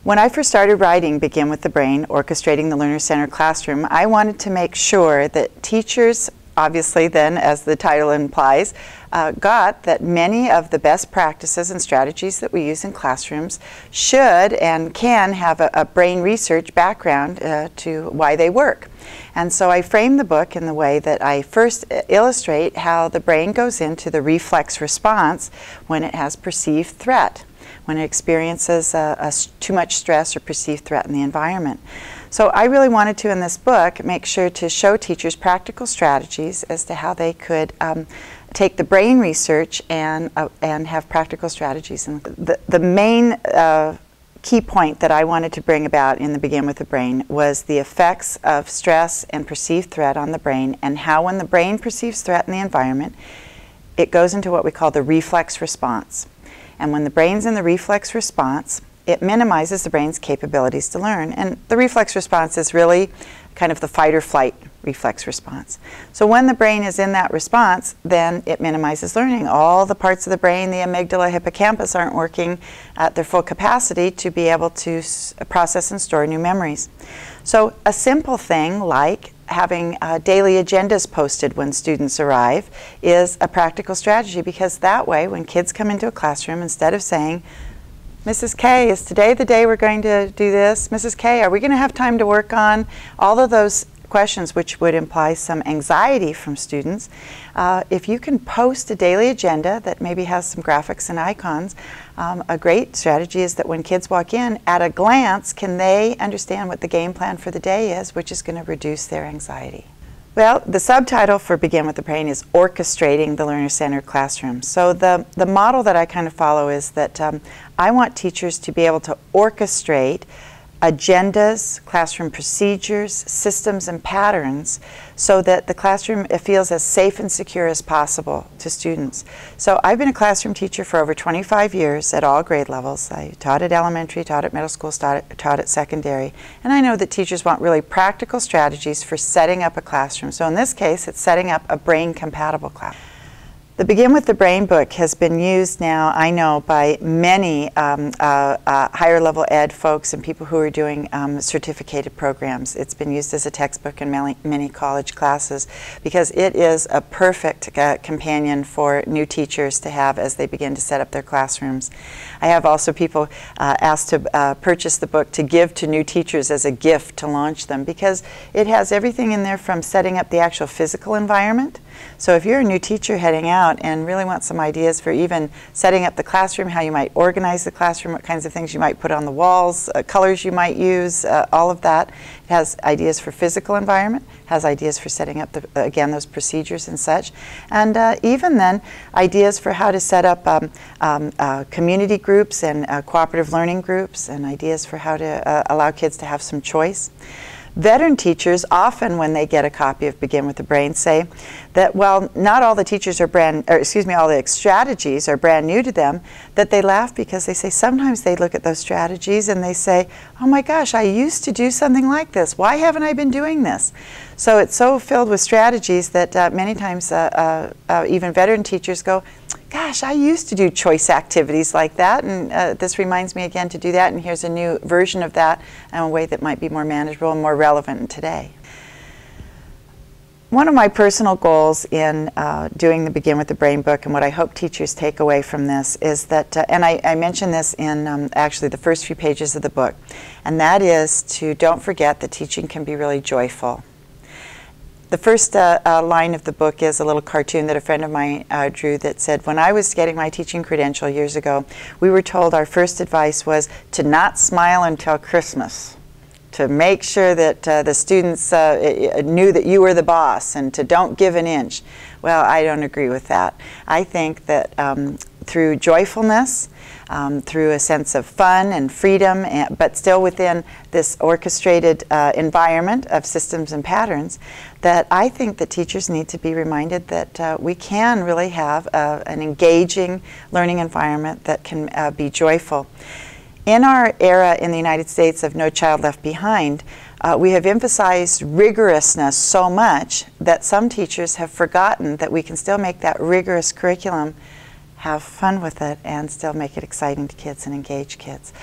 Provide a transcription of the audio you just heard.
When I first started writing Begin with the Brain, Orchestrating the Learner-Centered Classroom, I wanted to make sure that teachers, obviously then, as the title implies, got that many of the best practices and strategies that we use in classrooms should and can have a brain research background to why they work. And so I frame the book in the way that I first illustrate how the brain goes into the reflex response when it has perceived threat, when it experiences too much stress or perceived threat in the environment. So I really wanted to, in this book, make sure to show teachers practical strategies as to how they could take the brain research and have practical strategies. And the main key point that I wanted to bring about in the Begin with the Brain was the effects of stress and perceived threat on the brain, and how when the brain perceives threat in the environment, it goes into what we call the reflex response. And when the brain's in the reflex response, it minimizes the brain's capabilities to learn. And the reflex response is really kind of the fight or flight reflex response. So when the brain is in that response, then it minimizes learning. All the parts of the brain, the amygdala, hippocampus, aren't working at their full capacity to be able to process and store new memories. So a simple thing like having daily agendas posted when students arrive is a practical strategy, because that way when kids come into a classroom, instead of saying, Mrs. K, is today the day we're going to do this? Mrs. K, are we going to have time to work on all of those questions, which would imply some anxiety from students? If you can post a daily agenda that maybe has some graphics and icons, a great strategy is that when kids walk in, at a glance, can they understand what the game plan for the day is, which is going to reduce their anxiety. Well, the subtitle for Begin with the Brain is Orchestrating the Learner-Centered Classroom. So the model that I kind of follow is that I want teachers to be able to orchestrate agendas, classroom procedures, systems, and patterns so that the classroom feels as safe and secure as possible to students. So I've been a classroom teacher for over 25 years at all grade levels. I taught at elementary, taught at middle school, taught at secondary, and I know that teachers want really practical strategies for setting up a classroom. So in this case, it's setting up a brain-compatible classroom. The Begin with the Brain book has been used now, I know, by many higher level ed folks and people who are doing certificated programs. It's been used as a textbook in many college classes because it is a perfect companion for new teachers to have as they begin to set up their classrooms. I have also people asked to purchase the book to give to new teachers as a gift to launch them, because it has everything in there from setting up the actual physical environment. So if you're a new teacher heading out and really want some ideas for even setting up the classroom, how you might organize the classroom, what kinds of things you might put on the walls, colors you might use, all of that. It has ideas for physical environment, has ideas for setting up, again, those procedures and such. And even then, ideas for how to set up community groups and cooperative learning groups, and ideas for how to allow kids to have some choice. Veteran teachers often, when they get a copy of Begin with the Brain, say that, well, not all the teachers are all the strategies are brand new to them, that they laugh because they say sometimes they look at those strategies and they say, oh my gosh, I used to do something like this. Why haven't I been doing this? So it's so filled with strategies that many times even veteran teachers go, gosh, I used to do choice activities like that, and this reminds me again to do that, and here's a new version of that in a way that might be more manageable and more relevant today. One of my personal goals in doing the Begin with the Brain book, and what I hope teachers take away from this, is that, and I mentioned this in actually the first few pages of the book, and that is to don't forget that teaching can be really joyful. The first line of the book is a little cartoon that a friend of mine drew that said, when I was getting my teaching credential years ago, we were told our first advice was to not smile until Christmas, to make sure that the students knew that you were the boss, and to don't give an inch. Well, I don't agree with that. I think that through joyfulness, through a sense of fun and freedom, but still within this orchestrated environment of systems and patterns, that I think that teachers need to be reminded that we can really have an engaging learning environment that can be joyful. In our era in the United States of No Child Left Behind, We have emphasized rigorousness so much that some teachers have forgotten that we can still make that rigorous curriculum have fun with it and still make it exciting to kids and engage kids.